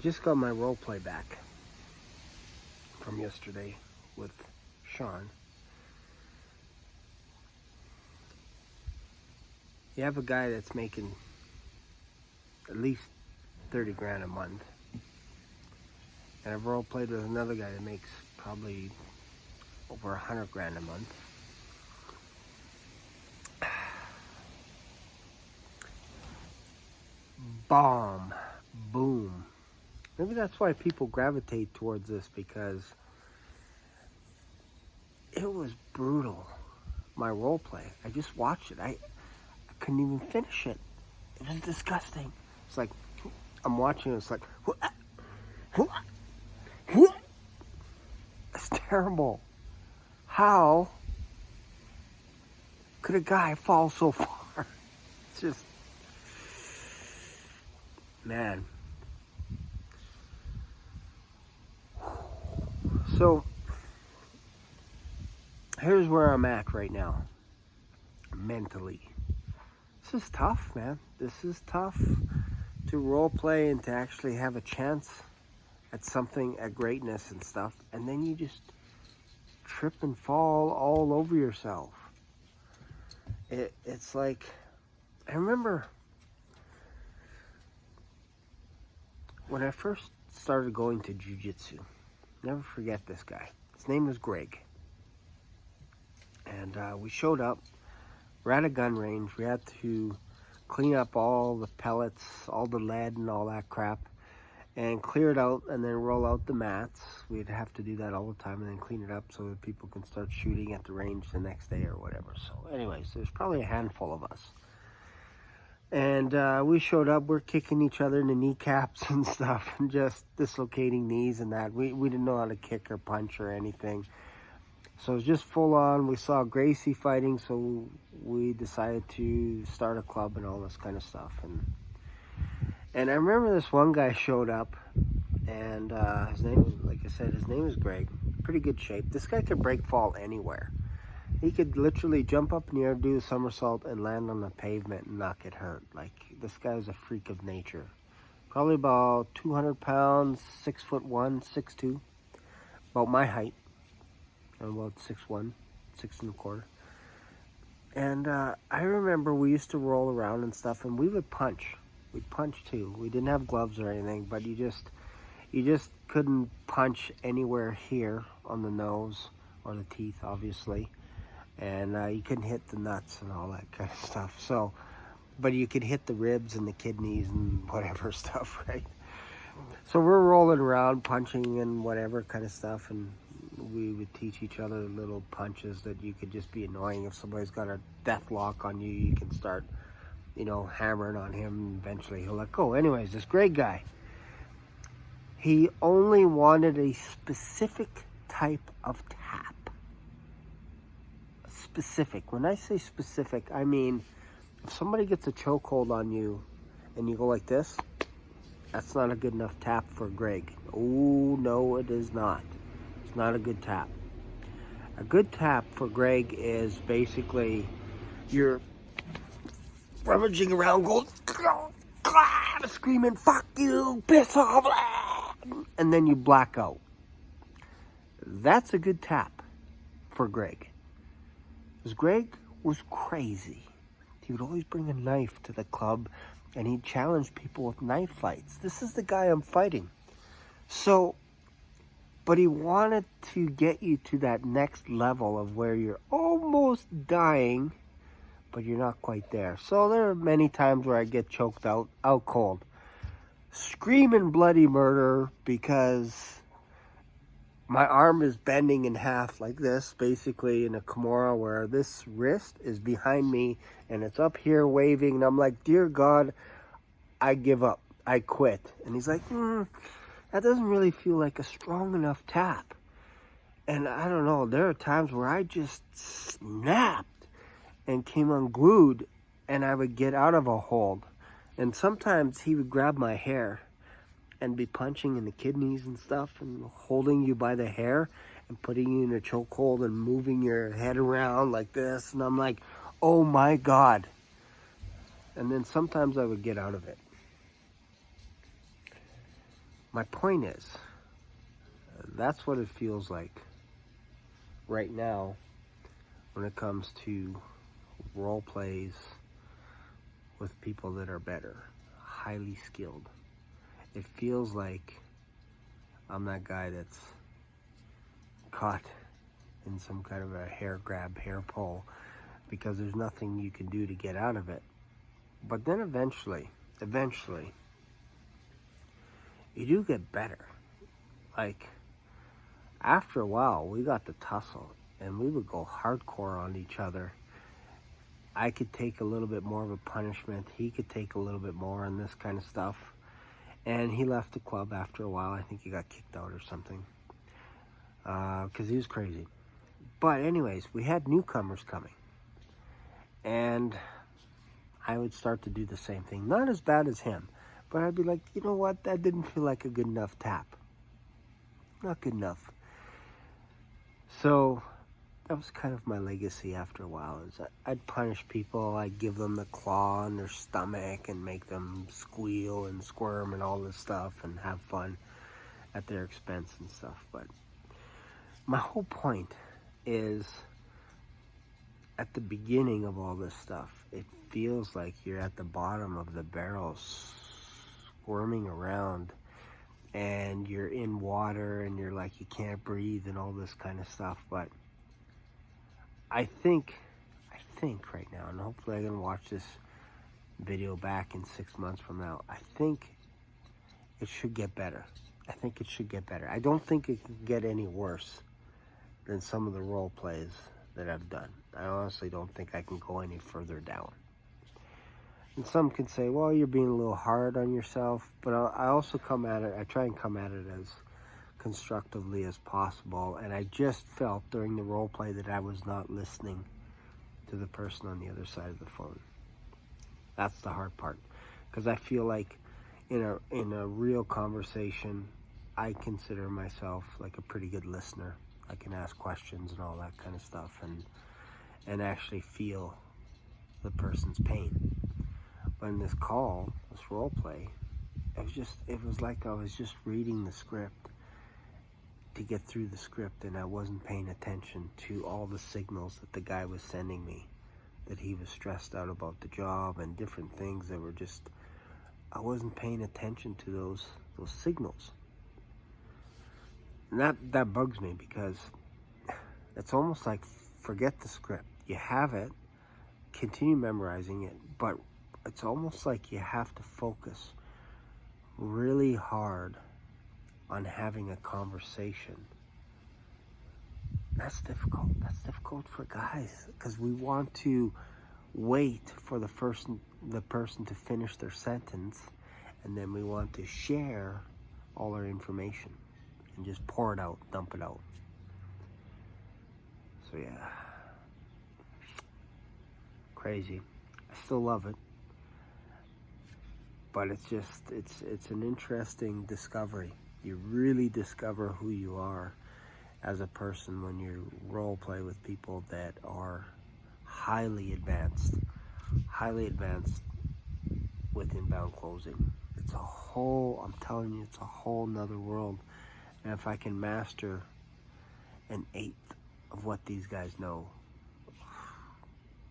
just got my role play back from yesterday with Sean. You have a guy that's making at least 30 grand a month. And I've role played with another guy that makes probably over 100 grand a month. Bomb. Boom. Maybe that's why people gravitate towards this, because it was brutal. My role play. I just watched it. I couldn't even finish it. It was disgusting. It's like, I'm watching it, it's like, it's terrible. How could a guy fall so far? It's just, man. So, here's where I'm at right now, mentally. This is tough, man. This is tough to role play and to actually have a chance at something, at greatness and stuff, and then you just trip and fall all over yourself. It's like, I remember when I first started going to jiu-jitsu, never forget this guy. His name was Greg. And we showed up. We're at a gun range. We had to clean up all the pellets, all the lead and all that crap, and clear it out and then roll out the mats. We'd have to do that all the time and then clean it up so that people can start shooting at the range the next day or whatever. So anyways, there's probably a handful of us. And we showed up, we're kicking each other in the kneecaps and stuff and just dislocating knees and that. We didn't know how to kick or punch or anything. So it was just full on. We saw Gracie fighting, so we decided to start a club and all this kind of stuff. And I remember this one guy showed up, and his name, like I said, his name is Greg. Pretty good shape. This guy could break fall anywhere. He could literally jump up in the air, do a somersault, and land on the pavement and not get hurt. Like, this guy is a freak of nature. Probably about 200 pounds, 6'1", 6'2", about my height. I'm about 6'1", 6 1/4. And I remember we used to roll around and stuff, and we would punch. We'd punch too. We didn't have gloves or anything, but you just couldn't punch anywhere here on the nose or the teeth, obviously. And you couldn't hit the nuts and all that kind of stuff. So, but you could hit the ribs and the kidneys and whatever stuff, right? So we're rolling around, punching and whatever kind of stuff, and we would teach each other little punches that you could just be annoying. If somebody's got a death lock on you, you can start, hammering on him. Eventually he'll let go. Anyways, this Greg guy, he only wanted a specific type of tap. Specific. When I say specific, I mean, if somebody gets a chokehold on you and you go like this, that's not a good enough tap for Greg. Oh, no, it is not. It's not a good tap. A good tap for Greg is basically you're rummaging around, going, screaming, fuck you, piss off, and then you black out. That's a good tap for Greg. Because Greg was crazy. He would always bring a knife to the club, and he'd challenge people with knife fights. This is the guy I'm fighting. So, but he wanted to get you to that next level of where you're almost dying, but you're not quite there. So there are many times where I get choked out cold. Screaming bloody murder because my arm is bending in half like this, basically in a Kimura, where this wrist is behind me and it's up here waving, and I'm like, dear God, I give up. I quit. And he's like, that doesn't really feel like a strong enough tap. And I don't know, there are times where I just snapped and came unglued, and I would get out of a hold. And sometimes he would grab my hair and be punching in the kidneys and stuff and holding you by the hair and putting you in a chokehold and moving your head around like this. And I'm like, oh my God. And then sometimes I would get out of it. My point is, that's what it feels like right now when it comes to role plays with people that are better, highly skilled. It feels like I'm that guy that's caught in some kind of a hair grab, hair pull, because there's nothing you can do to get out of it. But then eventually, you do get better. Like, after a while, we got to tussle, and we would go hardcore on each other. I could take a little bit more of a punishment. He could take a little bit more and this kind of stuff. And he left the club after a while. I think he got kicked out or something. Because he was crazy. But anyways, we had newcomers coming. And I would start to do the same thing. Not as bad as him. But I'd be like, you know what? That didn't feel like a good enough tap. Not good enough. So that was kind of my legacy after a while. Is I'd punish people. I'd give them the claw on their stomach and make them squeal and squirm and all this stuff and have fun at their expense and stuff. But my whole point is, at the beginning of all this stuff, it feels like you're at the bottom of the barrel, squirming around, and you're in water and you're like, you can't breathe and all this kind of stuff. But I think right now, and hopefully I can watch this video back in 6 months from now, I think it should get better. I think it should get better. I don't think it can get any worse than some of the role plays that I've done. I honestly don't think I can go any further down. And some can say, well, you're being a little hard on yourself, but I also I try and come at it as constructively as possible. And I just felt during the role play that I was not listening to the person on the other side of the phone. That's the hard part, because I feel like in a real conversation, I consider myself like a pretty good listener. I can ask questions and all that kind of stuff, and actually feel the person's pain. But in this call, this role play, it was like I was just reading the script to get through the script, and I wasn't paying attention to all the signals that the guy was sending me, that he was stressed out about the job and different things that were just, I wasn't paying attention to those signals. And that bugs me, because it's almost like, forget the script. You have it, continue memorizing it, but it's almost like you have to focus really hard on having a conversation. That's difficult. That's difficult for guys, because we want to wait for the person to finish their sentence, and then we want to share all our information and just pour it out, dump it out. So yeah, crazy. I still love it, but it's an interesting discovery. You really discover who you are as a person when you role play with people that are highly advanced with inbound closing. I'm telling you, it's a whole nother world. And if I can master an eighth of what these guys know,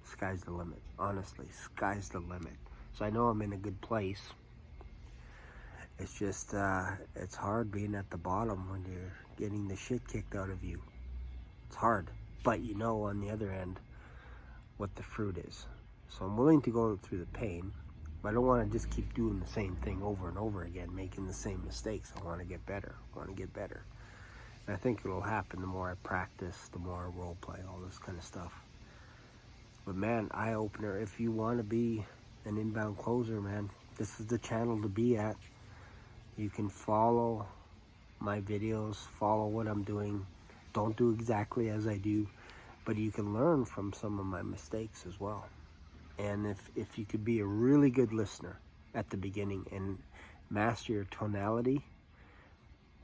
sky's the limit. Honestly, sky's the limit. So I know I'm in a good place. It's just, it's hard being at the bottom when you're getting the shit kicked out of you. It's hard. But you know on the other end what the fruit is. So I'm willing to go through the pain, but I don't want to just keep doing the same thing over and over again, making the same mistakes. I want to get better. And I think it'll happen the more I practice, the more I role play, all this kind of stuff. But man, eye-opener. If you want to be an inbound closer, man, this is the channel to be at. You can follow my videos, follow what I'm doing. Don't do exactly as I do, but you can learn from some of my mistakes as well. And if you could be a really good listener at the beginning and master your tonality,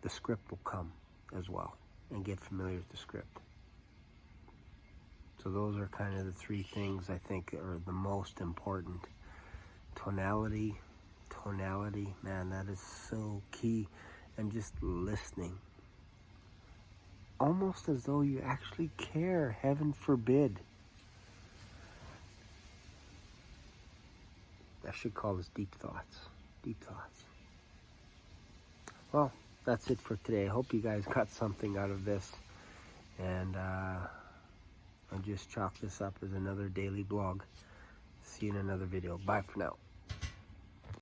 the script will come as well, and get familiar with the script. So those are kind of the three things I think are the most important. Tonality, man, that is so key. and just listening. Almost as though you actually care, heaven forbid. I should call this deep thoughts. Deep thoughts. Well, that's it for today. I hope you guys got something out of this. And I'll just chalk this up as another daily blog. See you in another video. Bye for now.